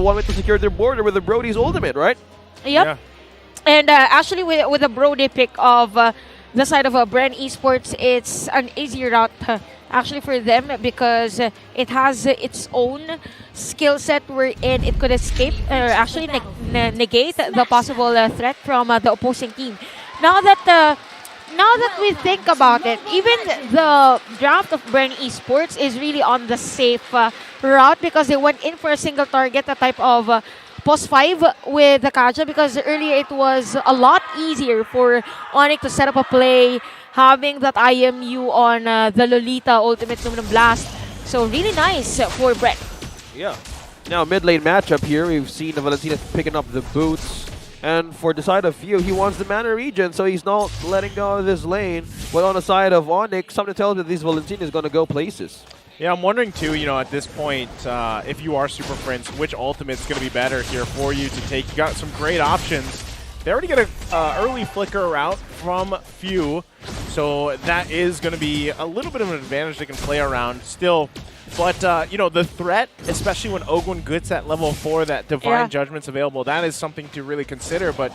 one way to secure their border with the Brody's ultimate, right? Yep. Yeah. And actually, with the Brody pick of the side of Bren Esports, it's an easy route actually for them because it has its own skill set wherein it could escape or actually negate the possible threat from the opposing team. Now that we think about it, even the draft of Bren Esports is really on the safe route because they went in for a single target, a type of post 5 with the Kaja, because earlier it was a lot easier for Onic to set up a play, having that IMU on the Lolita Ultimate Luminum Blast. So really nice for Bren. Yeah. Now, mid-lane matchup here, we've seen the Valentina picking up the boots. And for the side of Few, he wants the mana regen, so he's not letting go of this lane. But on the side of Onic, something tells me that this Valentina is going to go places. Yeah, I'm wondering too, at this point, if you are Super Prince, which ultimate is going to be better here for you to take. You got some great options. They already get an early flicker route from Few, so that is going to be a little bit of an advantage they can play around still. But, the threat, especially when Ogwin gets that level 4, that Divine Judgment's available, that is something to really consider. But,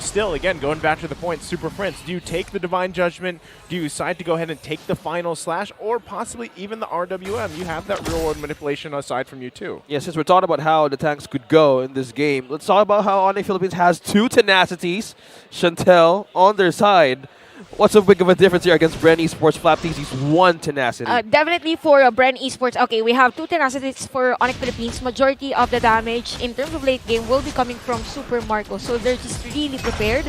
still, again, going back to the point, Super Prince, do you take the Divine Judgment? Do you decide to go ahead and take the Final Slash? Or possibly even the RWM? You have that real-world manipulation aside from you, too. Yeah, since we're talking about how the tanks could go in this game, let's talk about how Onic Philippines has 2 tenacities, Chantel, on their side. What's so big of a difference here against Bren Esports? Flap TC's 1 tenacity. Definitely for Bren Esports. Okay, we have 2 tenacities for Onic Philippines. Majority of the damage in terms of late game will be coming from Super Marco. So they're just really prepared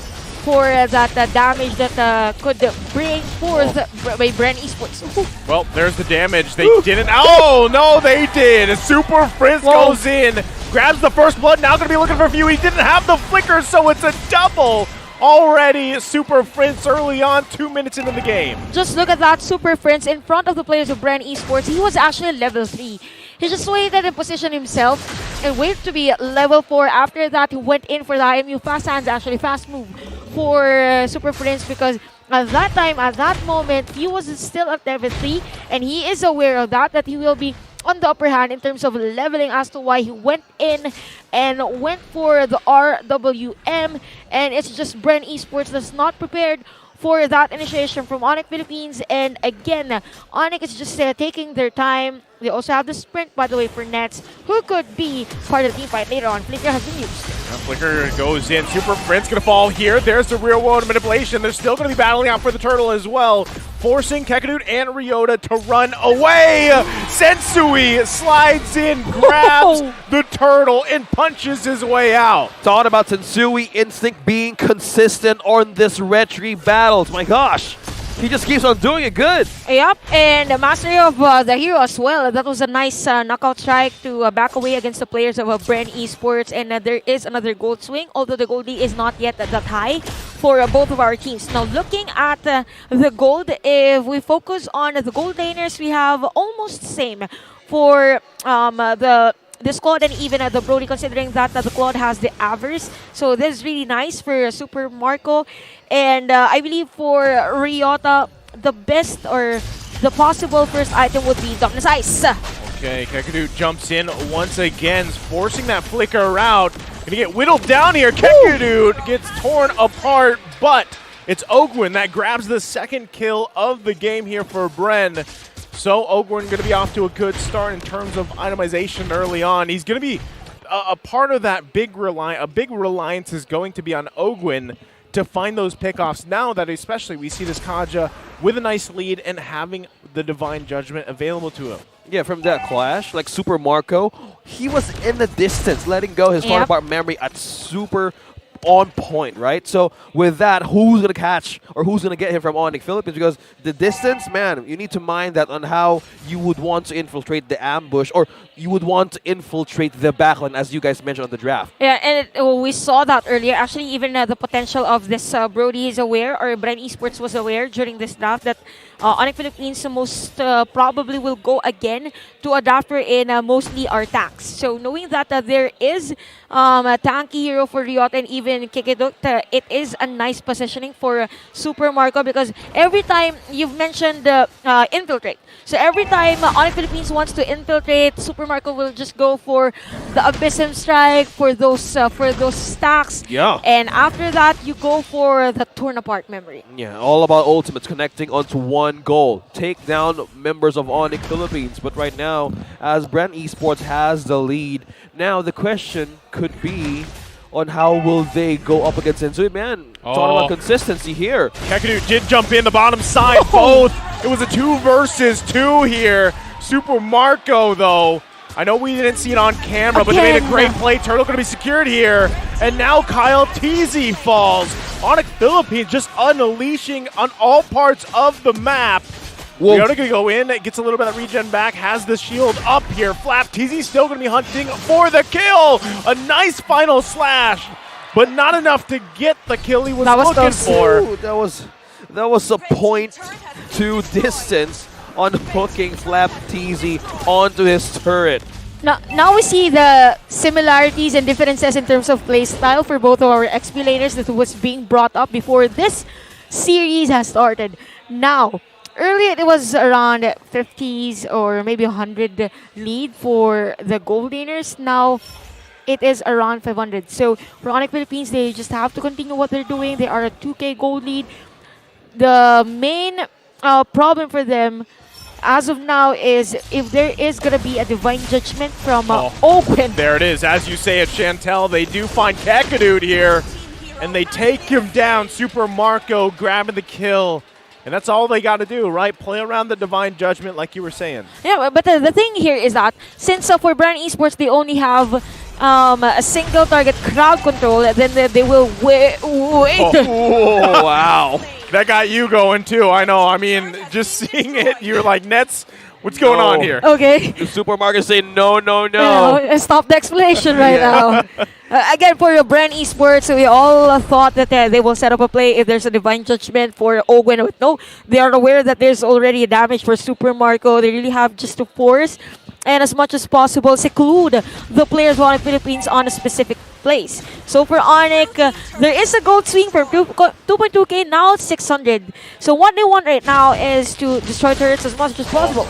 for that damage that could bring forth by Bren Esports. Well, there's the damage. They didn't. Oh, no, they did. Super Prince goes in, grabs the first blood. Now going to be looking for Few. He didn't have the flicker, so it's a double. Already Super Prince early on, 2 minutes into the game. Just look at that Super Prince in front of the players of Bren Esports. He was actually level 3. He just waited and positioned himself and waited to be level 4. After that, he went in for the IMU fast hands, actually fast move for Super Prince, because at that time, at that moment, he was still at level 3 and he is aware of that he will be on the upper hand in terms of leveling, as to why he went in and went for the RWM. And it's just Bren Esports that's not prepared for that initiation from Onic Philippines. And again, Onic is just taking their time. They also have the sprint, by the way, for Nets, who could be part of the team fight later on. Flicker has been used. Flicker goes in. Super Prince going to fall here. There's the real world manipulation. They're still going to be battling out for the turtle as well, forcing Kekadut and Ryota to run away. Sensui slides in, grabs the turtle, and punches his way out. Thought about Sensui Instinct being consistent on this retry battles. My gosh. He just keeps on doing it good. Yep, and the mastery of the hero as well. That was a nice knockout strike to back away against the players of Bren Esports. And there is another gold swing, although the gold lead is not yet that high for both of our teams. Now, looking at the gold, if we focus on the gold laners, we have almost the same for the squad and even the Brody, considering that the Claude has the Avers. So this is really nice for Super Marco. And I believe for Ryota, the best or the possible first item would be Darkness Ice. Okay, Kekadut jumps in once again, forcing that flicker out. Gonna get whittled down here. Kekadut gets torn apart, but it's Ogwin that grabs the second kill of the game here for Bren. So Ogwin going to be off to a good start in terms of itemization early on. He's going to be a part of that big reliance is going to be on Ogwin to find those pickoffs. Now that especially we see this Kaja with a nice lead and having the Divine Judgment available to him. Yeah, from that clash, like Super Marco, he was in the distance, letting go his counterpart memory at super on point, right? So with that, who's going to catch or who's going to get him from Onic Philippines? Because the distance, man, you need to mind that on how you would want to infiltrate the ambush, or you would want to infiltrate the backline, as you guys mentioned on the draft. Yeah, and we saw that earlier. Actually, even the potential of this Brody is aware, or Bren Esports was aware during this draft, that Onic Philippines most probably will go again to adapt in mostly our tanks. So knowing that there is a tanky hero for Riot and even Kikiduk, it is a nice positioning for Super Marco because every time you've mentioned infiltrate. So every time Onic Philippines wants to infiltrate, Super Marco will just go for the Abysm Strike, for those stacks. Yeah. And after that, you go for the torn apart memory. Yeah, all about ultimates connecting onto one goal. Take down members of Onic Philippines. But right now, as Bren Esports has the lead, now the question could be on how will they go up against Renzio. Man, talking about consistency here. Kekadu did jump in the bottom side, both. It was a 2 versus 2 here. Super Marco, though. I know we didn't see it on camera, but they made a great play. Turtle going to be secured here. And now karltzy falls. Onic Philippines just unleashing on all parts of the map. Riota going to go in, gets a little bit of regen back, has the shield up here. karltzy still going to be hunting for the kill. A nice final slash, but not enough to get the kill he was looking for. Ooh, that was a 0.2 distance on hooking karltzy onto his turret. Now we see the similarities and differences in terms of play style for both of our XP laners that was being brought up before this series has started. Now, earlier it was around 50s or maybe 100 lead for the gold laners. Now it is around 500. So for Onic Philippines, they just have to continue what they're doing. They are a 2K gold lead. The main problem for them as of now is if there is going to be a divine judgment from Open. There it is. As you say it, Chantel, they do find Kekadu here, and they take him down. Super Marco grabbing the kill. And that's all they got to do, right? Play around the divine judgment like you were saying. Yeah, but the thing here is that since for Bren Esports, they only have a single target crowd control, then they will wait. Oh, wow. That got you going too. I know. I mean, just seeing it, you're like, Nets, what's going on here? Okay. The Super Marco saying no. Stop the explanation right now. Again, for Bren Esports, we all thought that they will set up a play if there's a divine judgment for Owen. No, they are aware that there's already a damage for Super Marco. They really have just to force and as much as possible seclude the players of Onic Philippines on a specific place. So for Onic, there is a gold swing from 2.2k, now it's 600. So what they want right now is to destroy turrets as much as possible.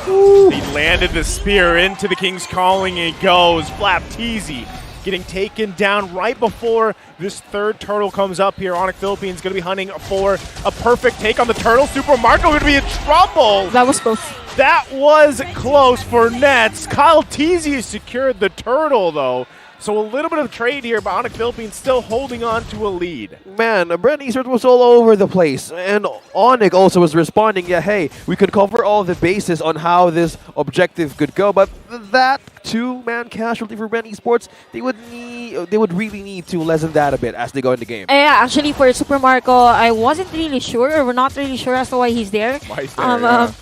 He landed the spear into the King's Calling. It goes. karltzy getting taken down right before this third turtle comes up here. Onic Philippines going to be hunting for a perfect take on the turtle. Super Marco going to be in trouble. That was close. That was close for Nets. karltzy secured the turtle, though. So a little bit of trade here, but Onic Philippines still holding on to a lead. Man, Bren Esports was all over the place. And Onic also was responding, yeah, hey, we could cover all the bases on how this objective could go. But that two-man casualty for Bren Esports, they would really need to lessen that a bit as they go in the game. Yeah, actually for Super Marco, I wasn't really sure, or we're not really sure as to why he's there. Why he's there,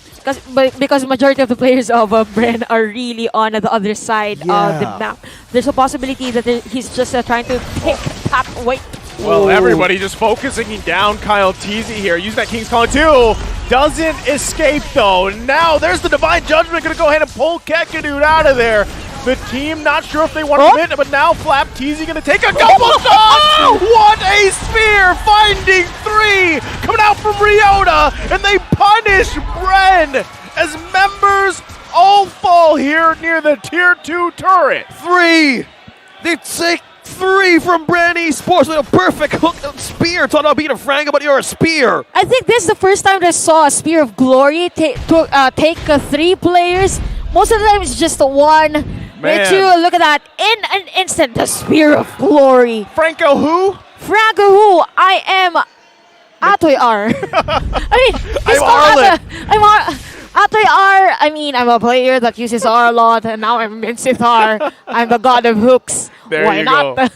because majority of the players of Bren are really on the other side of the map. There's a possibility that he's just trying to pick that weight. Well, everybody just focusing down karltzy here. Use that King's Calling too. Doesn't escape though. Now there's the Divine Judgment. Going to go ahead and pull Kekadu out of there. The team not sure if they want to commit, but now karltzy going to take a couple shots. What a spear! Finding 3 coming out from Riota, and they punish Bren as members all fall here near the tier 2 turret. 3! They take 3 from Bren Esports with a perfect hook and spear. Talking about being a Franco, but you're a spear. I think this is the first time that I saw a Spear of Glory take 3 players. Most of the time it's just 1. Renzio, look at that. In an instant, the Spear of Glory. Franco who? Franco who? I am Atoy R. I mean, he's called Atoy R. I mean, I'm a player that uses R a lot, and now I'm in Sith R. I'm the god of hooks. There Why you not? go.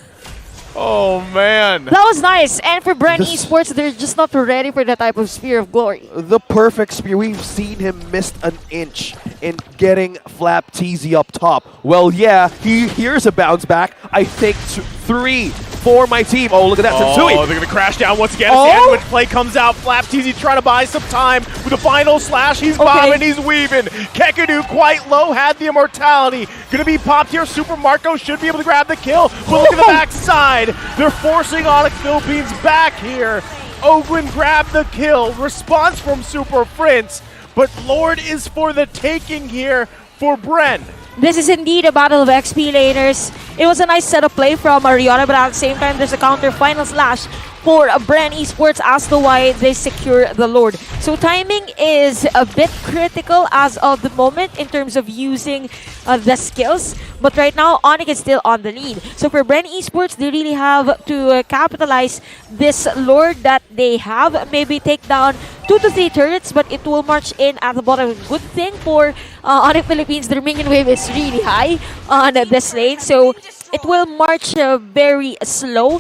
Oh, man. That was nice. And for Bren Esports, they're just not ready for that type of Spear of Glory. The perfect spear. We've seen him miss an inch in getting karltzy up top. Well, yeah, here's a bounce back. I think 3 for my team. Oh, look at that, Oh, Sensui. they're going to crash down once again. As the end which play comes out. flaptzy trying to buy some time with a final slash. He's bobbing, he's weaving. Kekadu quite low, had the immortality. Going to be popped here. Super Marco should be able to grab the kill. But look at the backside. They're forcing Onic Philippines back here. Ogwin grabbed the kill. Response from Super Prince. But Lord is for the taking here for Bren. This is indeed a battle of XP laners. It was a nice set of play from Ariana, but at the same time, there's a counter final slash for Bren Esports as to why they secure the Lord. So timing is a bit critical as of the moment in terms of using the skills. But right now, Onic is still on the lead. So for Bren Esports, they really have to capitalize this Lord that they have. Maybe take down 2 to 3 turrets, but it will march in at the bottom. Good thing for Onic Philippines, their minion wave is really high on this lane. So it will march very slow.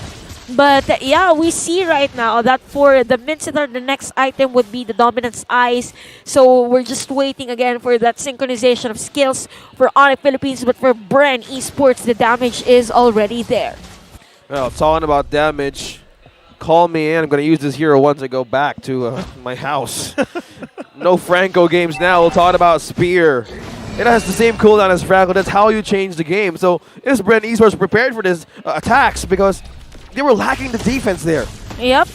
But yeah, we see right now that for the Mincetar, the next item would be the Dominance Eyes. So we're just waiting again for that synchronization of skills for Onic Philippines. But for Bren Esports, the damage is already there. Well, talking about damage, call me in. I'm going to use this hero once I go back to my house. No Franco games now. We'll talk about Spear. It has the same cooldown as Franco. That's how you change the game. So is Bren Esports prepared for this attacks? Because they were lacking the defense there. Yep.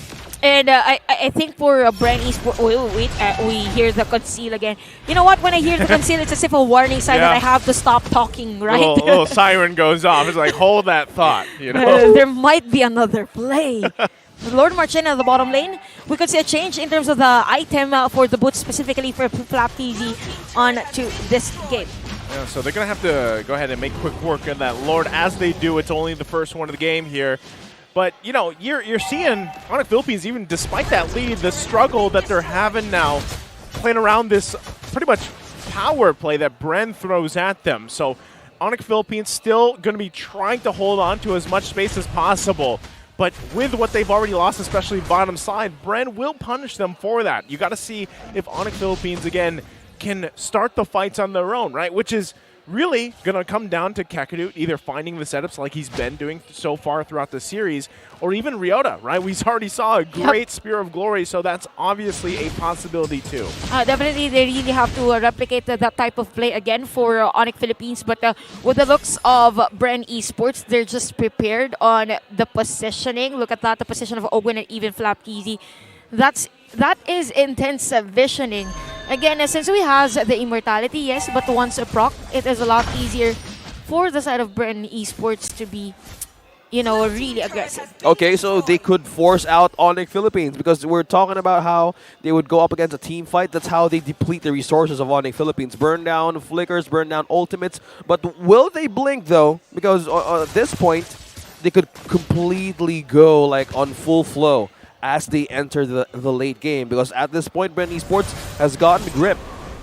And I think for Bren Esports, wait, we hear the conceal again. You know what? When I hear the conceal, it's as if a warning sign that I have to stop talking, right? Little siren goes off. It's like, hold that thought, you know? There might be another play. Lord Marchin at the bottom lane. We could see a change in terms of the item for the boots, specifically for flaptzy on to this game. Yeah, so they're going to have to go ahead and make quick work of that Lord. As they do, it's only the first one of the game here. But, you know, you're seeing Onic Philippines, even despite that lead, the struggle that they're having now playing around this pretty much power play that Bren throws at them. So Onic Philippines still going to be trying to hold on to as much space as possible. But with what they've already lost, especially bottom side, Bren will punish them for that. You got to see if Onic Philippines, again, can start the fights on their own, right? Which is really going to come down to Kekadu either finding the setups like he's been doing so far throughout the series, or even Ryota, right? We already saw a great Spear of Glory, so that's obviously a possibility too. Definitely, they really have to replicate that type of play again for Onic Philippines. But with the looks of Bren Esports, they're just prepared on the positioning. Look at that, the position of Ogwin and even flaptzy. That is intense visioning. Again, since we has the immortality, yes, but once a proc, it is a lot easier for the side of Bren Esports to be, you know, really aggressive. Okay, so they could force out Onic Philippines because we're talking about how they would go up against a team fight. That's how they deplete the resources of Onic Philippines. Burn down flickers, burn down ultimates. But will they blink though? Because at this point, they could completely go like on full flow as they enter the late game, because at this point, Bren Esports has gotten grip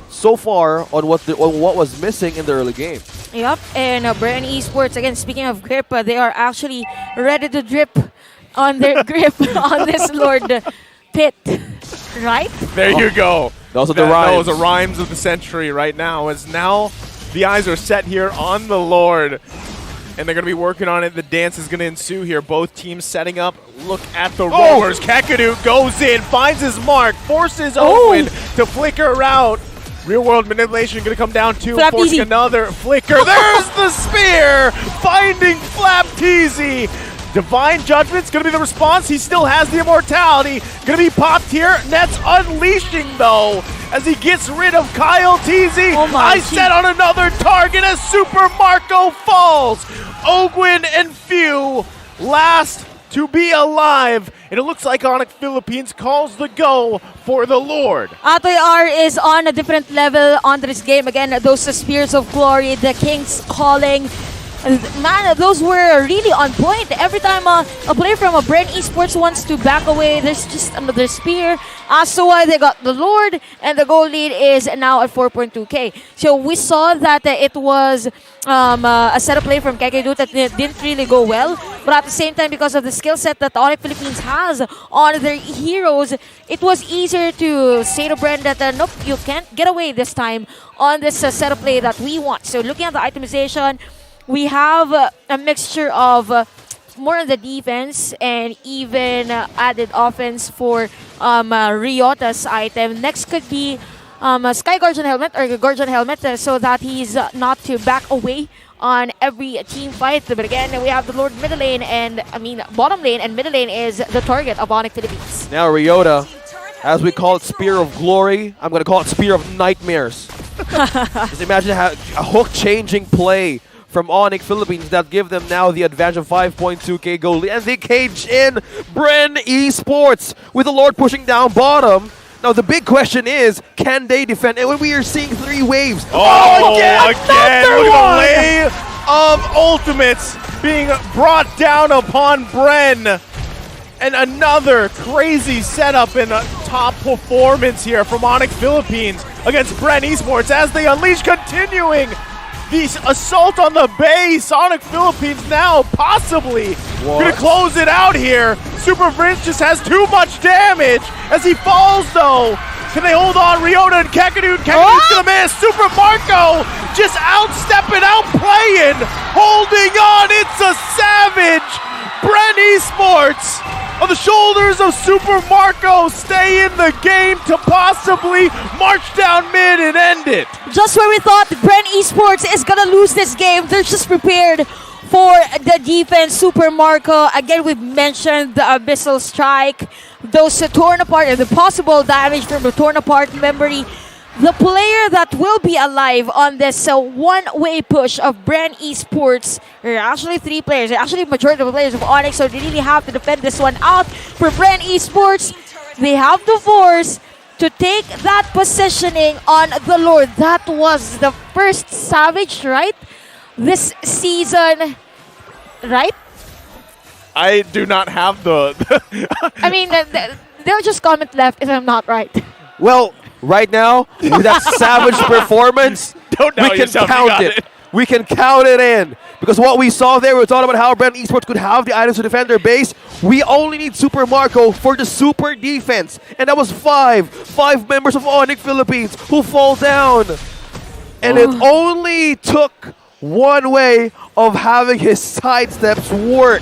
so far on what was missing in the early game. Yep, and Bren Esports, again, speaking of grip, they are actually ready to drip on their grip on this Lord Pit, right? There you go. Those are the rhymes. Those are rhymes of the century right now, as now the eyes are set here on the Lord. And they're going to be working on it. The dance is going to ensue here. Both teams setting up. Look at the rollers. Kekadu goes in, finds his mark, forces Owen to flicker out. Real world manipulation going to come down to forcing another flicker. There's the spear, finding flaptzy. Divine Judgment's going to be the response. He still has the immortality. Going to be popped here. Nets unleashing, though, as he gets rid of karltzy. I set on another target as Super Marco falls. Ogwin and Few last to be alive. And it looks like Onic Philippines calls the go for the Lord. Atoy R is on a different level on this game. Again, those Spears of Glory, the King's Calling. Man, those were really on point. Every time a player from a Bren Esports wants to back away, there's just another spear. So why they got the Lord, and the goal lead is now at 4.2k. So we saw that it was a setup play from Kekadu that didn't really go well. But at the same time, because of the skill set that Onic Philippines has on their heroes, it was easier to say to Bren that, nope, you can't get away this time on this setup play that we want. So looking at the itemization, we have a mixture of more on the defense and even added offense for Ryota's item. Next could be a Sky Guardian helmet or a Guardian helmet so that he's not to back away on every team fight. But again, we have the Lord middle lane and bottom lane, and middle lane is the target of Onic Philippines. Now Ryota, as we call it Spear of Glory, I'm going to call it Spear of Nightmares. Just imagine a hook-changing play from Onic Philippines that give them now the advantage of 5.2k gold lead. And they cage in Bren Esports with the Lord pushing down bottom. Now the big question is, can they defend? And when we are seeing 3 waves. Oh, again! Look at the wave of ultimates being brought down upon Bren. And another crazy setup and a top performance here from Onic Philippines against Bren Esports as they unleash, continuing the assault on the base. Onic Philippines now possibly going to close it out here. Super Prince just has too much damage as he falls though. Can they hold on? Ryota and Kekadu. Kekadu's going to miss. Super Marco just outstepping, outplaying, holding on. It's a savage. Bren Esports on the shoulders of Super Marco stay in the game to possibly march down mid and end it. Just when we thought Bren Esports is gonna lose this game, they're just prepared for the defense. Super Marco, again, we've mentioned the Abyssal Strike, those torn apart and the possible damage from the torn apart memory. The player that will be alive on this one-way push of Bren Esports are actually 3 players. Actually, majority of the players of Onic, so they really have to defend this one out. For Bren Esports, they have the force to take that positioning on the Lord. That was the first Savage, right? This season, right? I do not have the... I mean, they'll just comment left if I'm not right. Well, right now, with that savage performance, we can count it. We can count it in. Because what we saw there, we were talking about how Bren Esports could have the items to defend their base. We only need Super Marco for the super defense. And that was 5 members of Onic Philippines who fall down. And it only took one way of having his sidesteps work.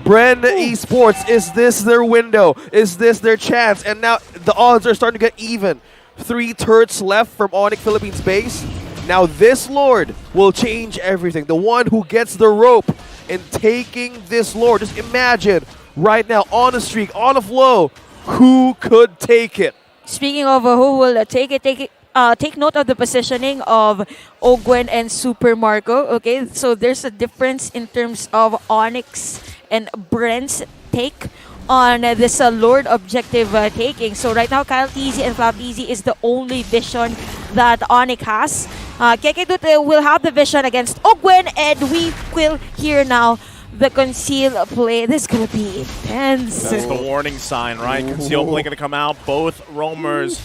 Bren Esports, is this their window? Is this their chance? And now the odds are starting to get even. 3 turrets left from Onic Philippines base. Now this Lord will change everything. The one who gets the rope and taking this Lord. Just imagine right now on a streak, on a flow, who could take it? Speaking of who will take it, take note of the positioning of Ogwen and Super Marco. Okay, so there's a difference in terms of Onyx and Bren's take on this Lord objective taking. So right now, karltzy and flaptzy is the only vision that Onic has. Kekidut will have the vision against Ogwen, and we will hear now the conceal play. This is going to be intense. That's the warning sign, right? Conceal play going to come out. Both roamers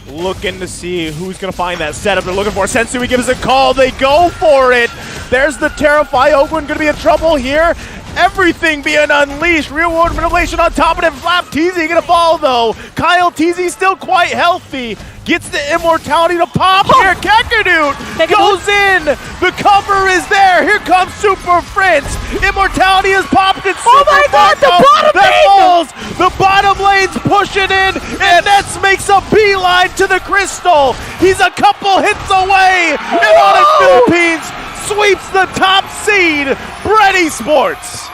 looking to see who's going to find that setup they're looking for. Sensui gives a call. They go for it. There's the Terrify. Ogwen going to be in trouble here. Everything being unleashed. Real world manipulation on top of it. flaptzy going to fall though. karltzy still quite healthy. Gets the immortality to pop here. Kekadu goes in. The cover is there. Here comes Super Prince. Immortality is popped. And oh my God, the bottom lane! Falls. The bottom lane's pushing in. And Nets makes a beeline to the crystal. He's a couple hits away. And Onic Philippines sweeps the top seed. Bren Esports.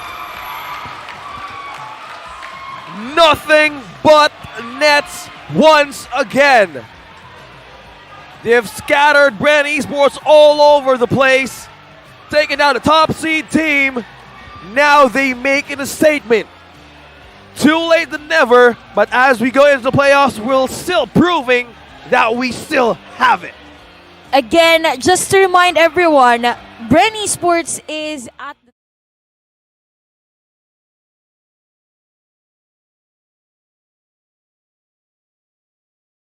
Nothing but nets once again. They have scattered Bren Esports all over the place, taking down the top seed team. Now they make it a statement. Too late than never, but as we go into the playoffs, we're still proving that we still have it. Again, just to remind everyone, Bren Esports is at the